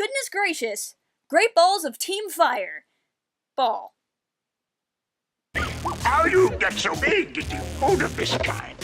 Goodness gracious. Great balls of Team Fire. Ball. How you get so big getting food of this kind?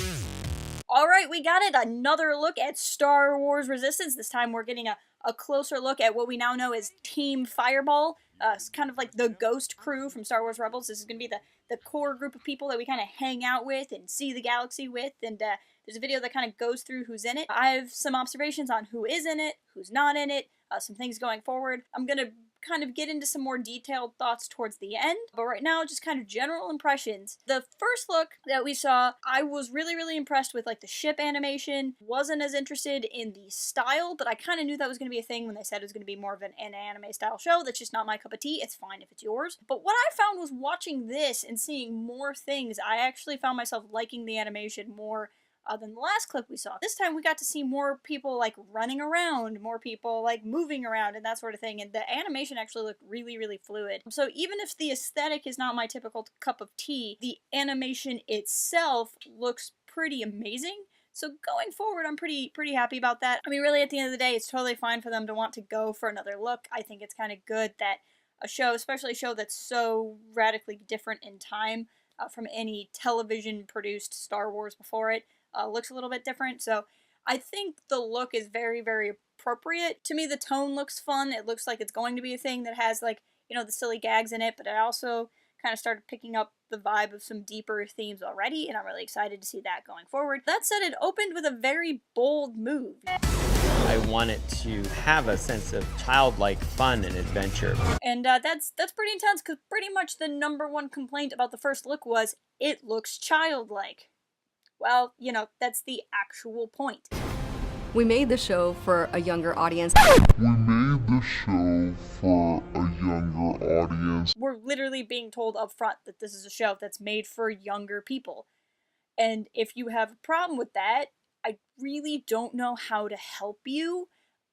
Alright, we got it. Another look at Star Wars Resistance. This time we're getting a closer look at what we now know as Team Fireball. It's kind of like the ghost crew from Star Wars Rebels. This is going to be the core group of people that we kind of hang out with and see the galaxy with. And there's a video that kind of goes through who's in it. I have some observations on who is in it, who's not in it, some things going forward. I'm going to kind of get into some more detailed thoughts towards the end, but right now just kind of general impressions. The first look that we saw, I was really impressed with like the ship animation. Wasn't as interested in the style, but I kind of knew that was going to be a thing when they said it was going to be more of an anime style show. That's just not my cup of tea. It's fine if it's yours. But what I found was watching this and seeing more things, I actually found myself liking the animation more than the last clip we saw. This time we got to see more people like running around, more people like moving around and that sort of thing, and the animation actually looked really fluid. So even if the aesthetic is not my typical cup of tea, the animation itself looks pretty amazing. So going forward, I'm pretty happy about that. I mean, really at the end of the day, it's totally fine for them to want to go for another look. I think it's kind of good that a show, especially a show that's so radically different in time from any television produced Star Wars before it, looks a little bit different. So I think the look is very appropriate. To me, the tone looks fun. It looks like it's going to be a thing that has like, you know, the silly gags in it, but it also kind of started picking up the vibe of some deeper themes already, and I'm really excited to see that going forward. That said, it opened with a very bold move. I want it to have a sense of childlike fun and adventure. And that's pretty intense, because pretty much the #1 complaint about the first look was, it looks childlike. Well, you know, that's the actual point. We made the show for a younger audience. We're literally being told up front that this is a show that's made for younger people. And if you have a problem with that, I really don't know how to help you.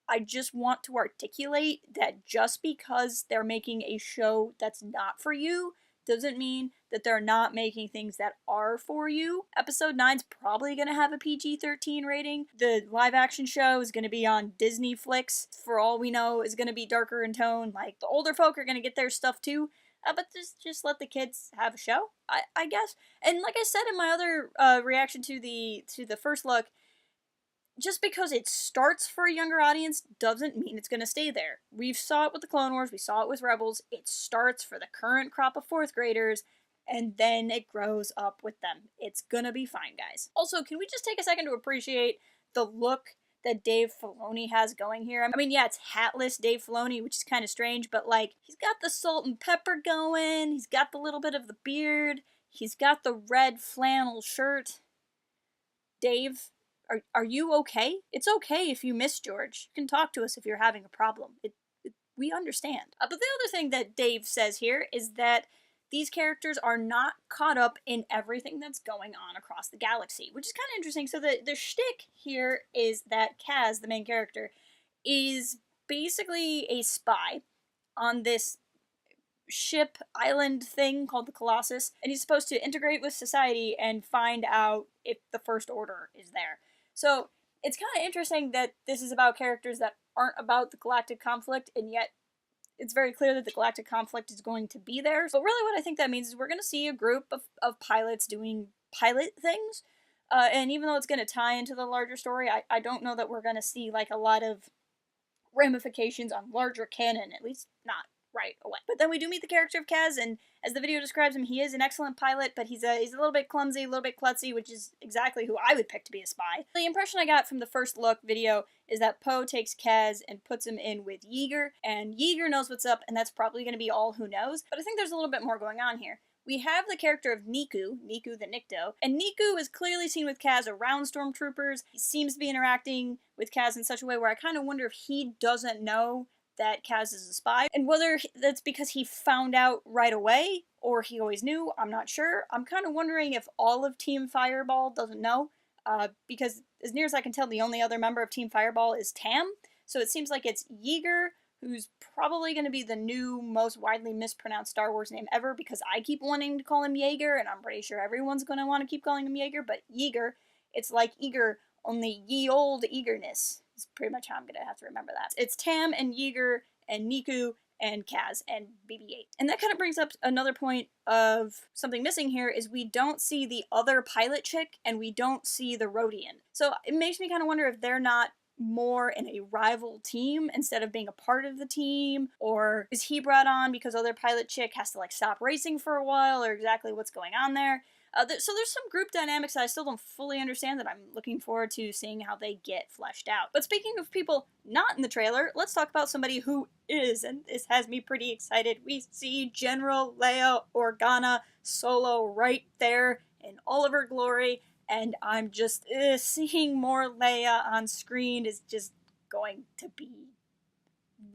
I just want to articulate that just because they're making a show that's not for you doesn't mean that they're not making things that are for you. Episode 9's probably going to have a PG-13 rating. The live action show is going to be on Disney Flicks. For all we know, is going to be darker in tone. Like, the older folk are going to get their stuff too. But just let the kids have a show, I guess. And like I said in my other reaction to the first look, just because it starts for a younger audience doesn't mean it's going to stay there. We saw it with the Clone Wars, we saw it with Rebels. It starts for the current crop of 4th graders, and then it grows up with them. It's gonna be fine, guys. Also, can we just take a second to appreciate the look that Dave Filoni has going here? I mean, yeah, it's hatless Dave Filoni, which is kind of strange, but like, he's got the salt and pepper going, he's got the little bit of the beard, he's got the red flannel shirt. Dave, are you okay? It's okay if you miss George. You can talk to us if you're having a problem. We understand. But the other thing that Dave says here is that these characters are not caught up in everything that's going on across the galaxy, which is kind of interesting. So the shtick here is that Kaz, the main character, is basically a spy on this ship island thing called the Colossus, and he's supposed to integrate with society and find out if the First Order is there. So it's kind of interesting that this is about characters that aren't about the galactic conflict, and yet it's very clear that the galactic conflict is going to be there. But really what I think that means is we're going to see a group of pilots doing pilot things, and even though it's going to tie into the larger story, I don't know that we're going to see like a lot of ramifications on larger canon, at least not right away. But then we do meet the character of Kaz, and as the video describes him, he is an excellent pilot, but he's a little bit clumsy, a little bit klutzy, which is exactly who I would pick to be a spy. The impression I got from the first look video is that Poe takes Kaz and puts him in with Yeager, and Yeager knows what's up, and that's probably going to be all who knows, but I think there's a little bit more going on here. We have the character of Niku the Nikto, and Niku is clearly seen with Kaz around stormtroopers. He seems to be interacting with Kaz in such a way where I kind of wonder if he doesn't know that Kaz is a spy, and whether that's because he found out right away, or he always knew, I'm not sure. I'm kind of wondering if all of Team Fireball doesn't know, because as near as I can tell, the only other member of Team Fireball is Tam, so it seems like it's Yeager, who's probably going to be the new, most widely mispronounced Star Wars name ever, because I keep wanting to call him Jaeger, and I'm pretty sure everyone's going to want to keep calling him Jaeger, but Yeager, it's like eager, only ye old eagerness. It's pretty much how I'm gonna have to remember that. It's Tam and Yeager and Niku and Kaz and BB-8. And that kind of brings up another point of something missing here is we don't see the other pilot chick and we don't see the Rhodian. So it makes me kind of wonder if they're not more in a rival team instead of being a part of the team, or is he brought on because other pilot chick has to like stop racing for a while, or exactly what's going on there. So there's some group dynamics that I still don't fully understand that I'm looking forward to seeing how they get fleshed out. But speaking of people not in the trailer, let's talk about somebody who is, and this has me pretty excited. We see General Leia Organa Solo right there in all of her glory, and I'm just, seeing more Leia on screen is just going to be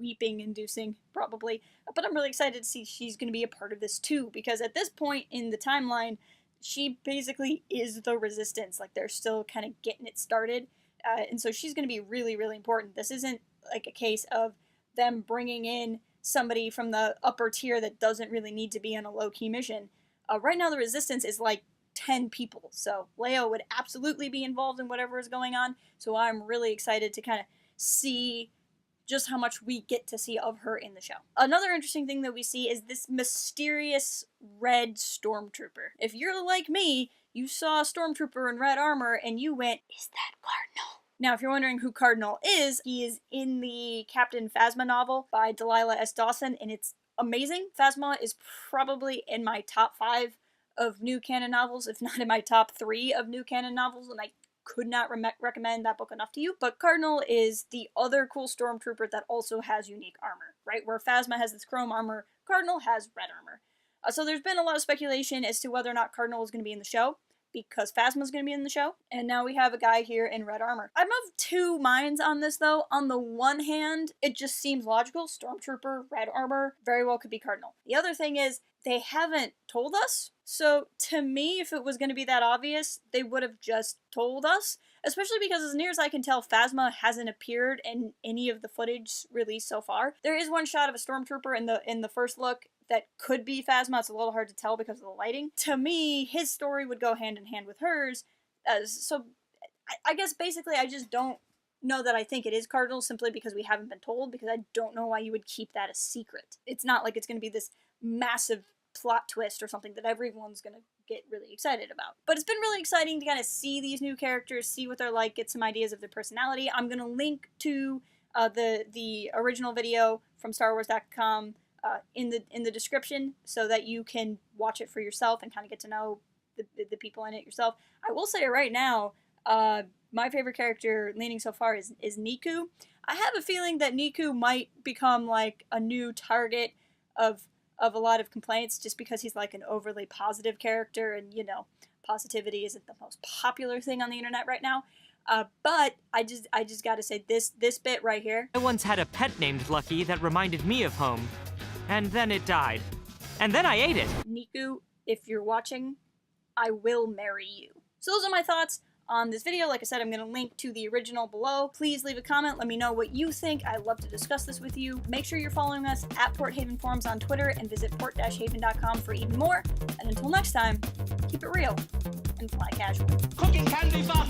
weeping-inducing, probably. But I'm really excited to see she's going to be a part of this too, because at this point in the timeline, she basically is the Resistance. Like, they're still kind of getting it started. And so she's going to be really, really important. This isn't like a case of them bringing in somebody from the upper tier that doesn't really need to be on a low-key mission. Right now, the Resistance is like 10 people. So Leia would absolutely be involved in whatever is going on. So I'm really excited to kind of see just how much we get to see of her in the show. Another interesting thing that we see is this mysterious red stormtrooper. If you're like me, you saw a stormtrooper in red armor and you went, is that Cardinal? Now, if you're wondering who Cardinal is, he is in the Captain Phasma novel by Delilah S. Dawson, and it's amazing. Phasma is probably in my top 5 of new canon novels, if not in my top 3 of new canon novels, and I could not recommend that book enough to you. But Cardinal is the other cool stormtrooper that also has unique armor, right? Where Phasma has this chrome armor, Cardinal has red armor. So there's been a lot of speculation as to whether or not Cardinal is going to be in the show, because Phasma's going to be in the show, and now we have a guy here in red armor. I'm of two minds on this, though. On the one hand, it just seems logical. Stormtrooper, red armor, very well could be Cardinal. The other thing is, they haven't told us, so to me, if it was going to be that obvious, they would have just told us, especially because as near as I can tell, Phasma hasn't appeared in any of the footage released so far. There is one shot of a stormtrooper in the first look that could be Phasma. It's a little hard to tell because of the lighting. To me, his story would go hand in hand with hers, so I guess basically I just don't know that I think it is Cardinal simply because we haven't been told, because I don't know why you would keep that a secret. It's not like it's going to be this massive plot twist or something that everyone's going to get really excited about. But it's been really exciting to kind of see these new characters, see what they're like, get some ideas of their personality. I'm going to link to the original video from StarWars.com in the description so that you can watch it for yourself and kind of get to know the people in it yourself. I will say right now, my favorite character leaning so far is Niku. I have a feeling that Niku might become like a new target of a lot of complaints just because he's like an overly positive character, and you know, positivity isn't the most popular thing on the internet right now. But I just gotta say this bit right here. I once had a pet named Lucky that reminded me of home, and then it died. And then I ate it. Niku, if you're watching, I will marry you. So those are my thoughts on this video. Like I said, I'm going to link to the original below. Please leave a comment. Let me know what you think. I'd love to discuss this with you. Make sure you're following us at Port Haven Forums on Twitter, and visit port-haven.com for even more. And until next time, keep it real and fly casual. Cooking candy bar.